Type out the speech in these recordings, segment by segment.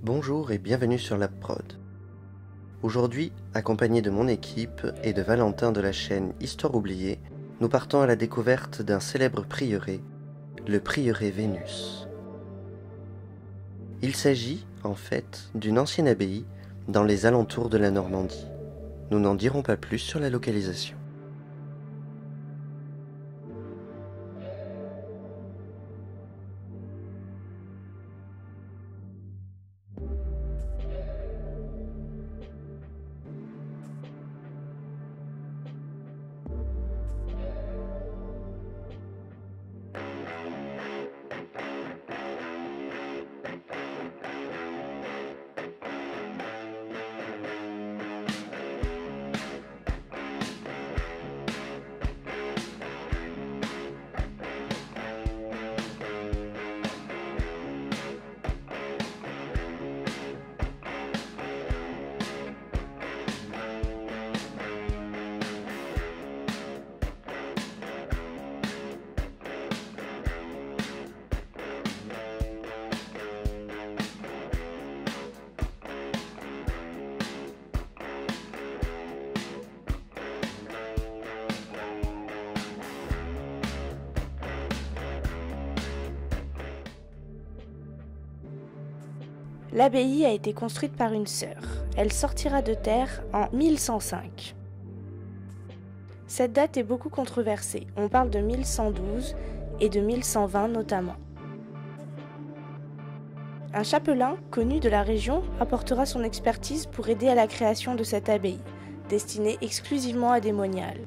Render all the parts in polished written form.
Bonjour et bienvenue sur la prod. Aujourd'hui, accompagné de mon équipe et de Valentin de la chaîne Histoire oubliée, nous partons à la découverte d'un célèbre prieuré, le prieuré Vénus. Il s'agit, en fait, d'une ancienne abbaye dans les alentours de la Normandie. Nous n'en dirons pas plus sur la localisation. L'abbaye a été construite par une sœur. Elle sortira de terre en 1105. Cette date est beaucoup controversée. On parle de 1112 et de 1120 notamment. Un chapelain connu de la région apportera son expertise pour aider à la création de cette abbaye, destinée exclusivement à des moniales.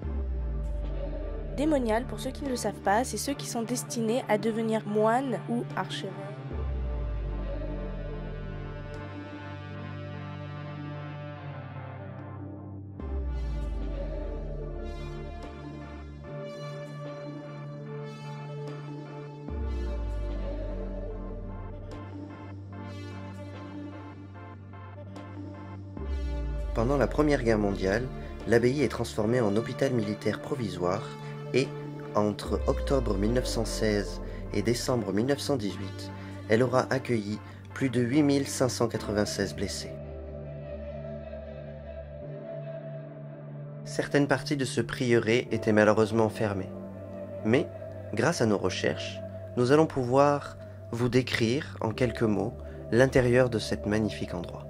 Des moniales, pour ceux qui ne le savent pas, c'est ceux qui sont destinés à devenir moines ou archevêques. Pendant la Première Guerre mondiale, l'abbaye est transformée en hôpital militaire provisoire et, entre octobre 1916 et décembre 1918, elle aura accueilli plus de 8596 blessés. Certaines parties de ce prieuré étaient malheureusement fermées. Mais, grâce à nos recherches, nous allons pouvoir vous décrire en quelques mots l'intérieur de cet magnifique endroit.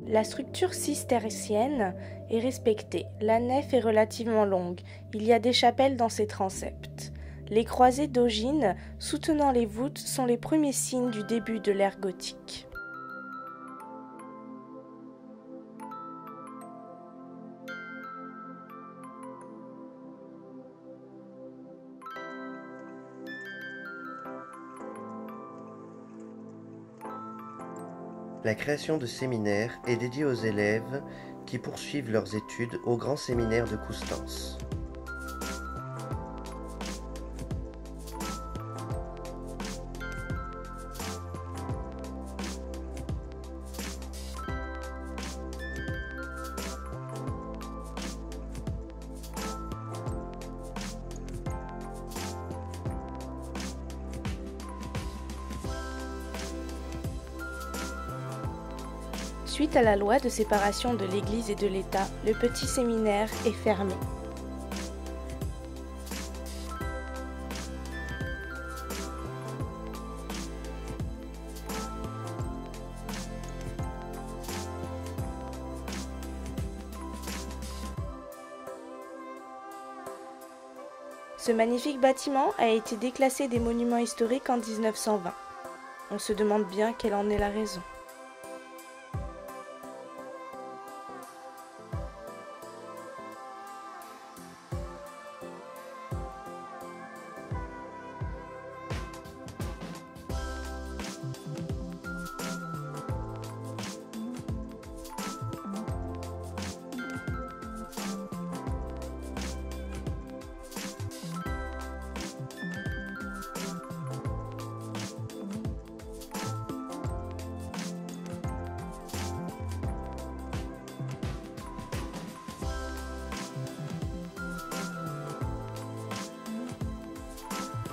La structure cistercienne est respectée. La nef est relativement longue. Il y a des chapelles dans ces transepts. Les croisées d'ogives soutenant les voûtes sont les premiers signes du début de l'ère gothique. La création de séminaires est dédiée aux élèves qui poursuivent leurs études au Grand Séminaire de Coustances. Suite à la loi de séparation de l'Église et de l'État, le petit séminaire est fermé. Ce magnifique bâtiment a été déclassé des monuments historiques en 1920. On se demande bien quelle en est la raison.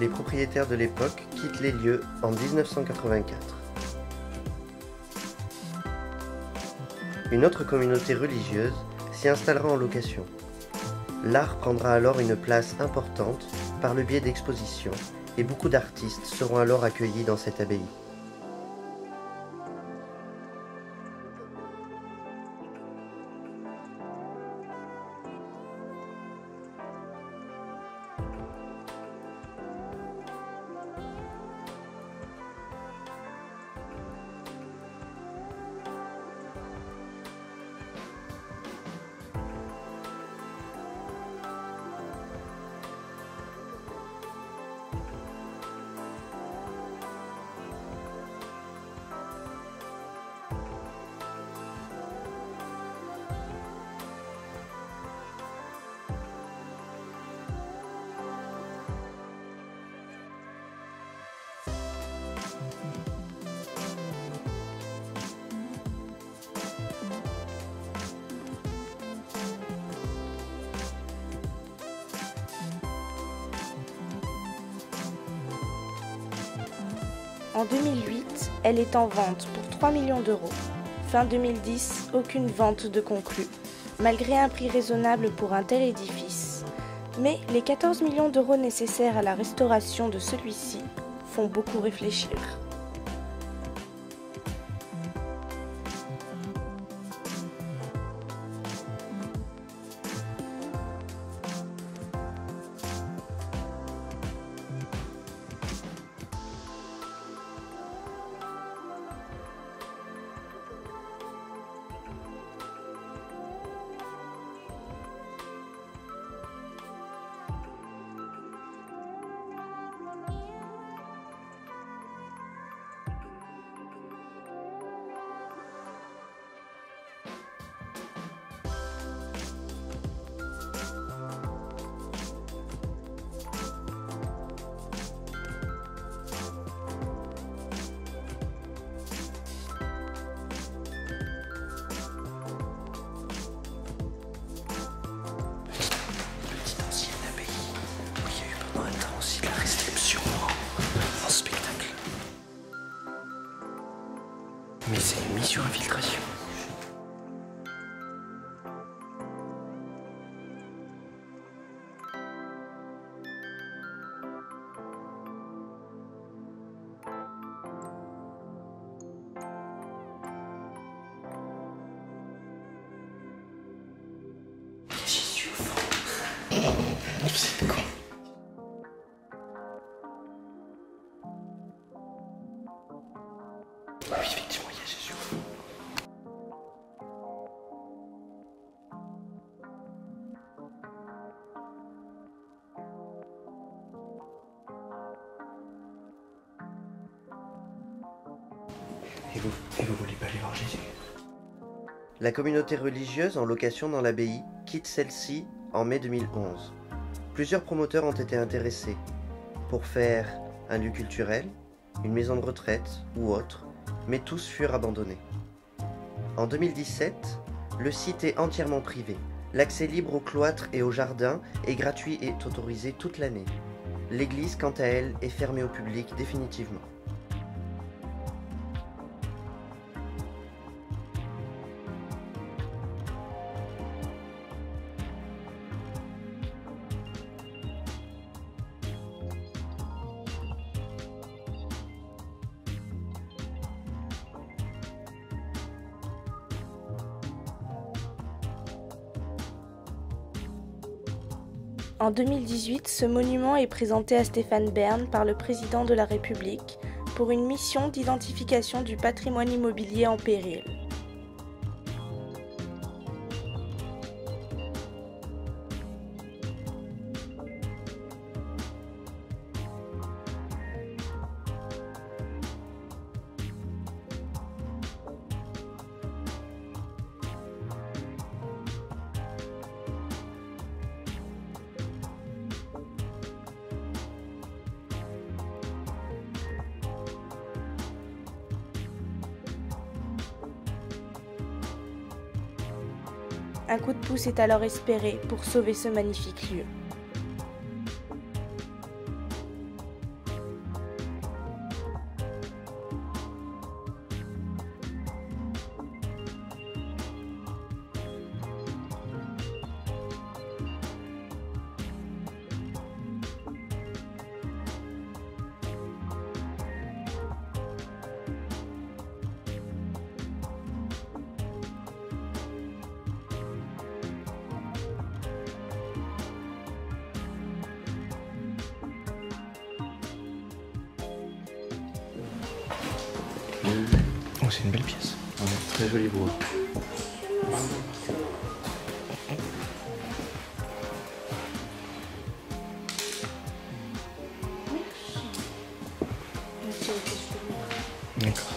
Les propriétaires de l'époque quittent les lieux en 1984. Une autre communauté religieuse s'y installera en location. L'art prendra alors une place importante par le biais d'expositions et beaucoup d'artistes seront alors accueillis dans cette abbaye. En 2008, elle est en vente pour 3 millions d'euros. Fin 2010, aucune vente de conclue, malgré un prix raisonnable pour un tel édifice. Mais les 14 millions d'euros nécessaires à la restauration de celui-ci font beaucoup réfléchir. Mais c'est une mission infiltration. J'y suis au fond. Vous êtes con. Oui, effectivement, il y a Jésus au fond. Et vous voulez pas aller voir Jésus? La communauté religieuse en location dans l'abbaye quitte celle-ci en mai 2011. Plusieurs promoteurs ont été intéressés pour faire un lieu culturel, une maison de retraite ou autre, mais tous furent abandonnés. En 2017, le site est entièrement privé. L'accès libre au cloître et au jardin est gratuit et autorisé toute l'année. L'église, quant à elle, est fermée au public définitivement. En 2018, ce monument est présenté à Stéphane Bern par le président de la République pour une mission d'identification du patrimoine immobilier en péril. Un coup de pouce est alors espéré pour sauver ce magnifique lieu. Oh, c'est une belle pièce. Ouais, très joli bois. D'accord.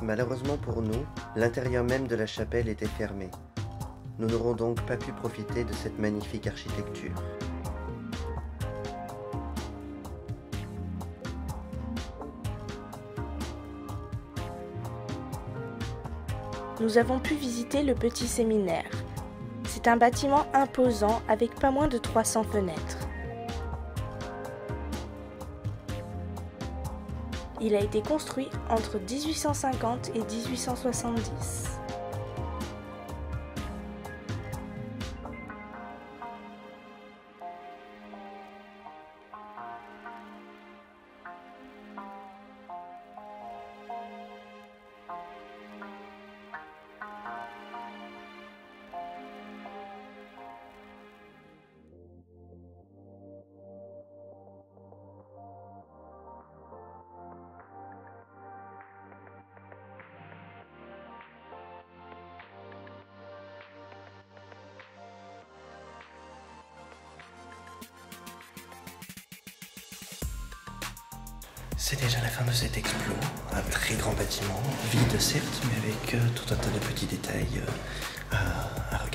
Malheureusement pour nous, l'intérieur même de la chapelle était fermé. Nous n'aurons donc pas pu profiter de cette magnifique architecture. Nous avons pu visiter le petit séminaire. C'est un bâtiment imposant avec pas moins de 300 fenêtres. Il a été construit entre 1850 et 1870. C'est déjà la fin de cet explo. Un très grand bâtiment, vide certes, mais avec tout un tas de petits détails à regarder.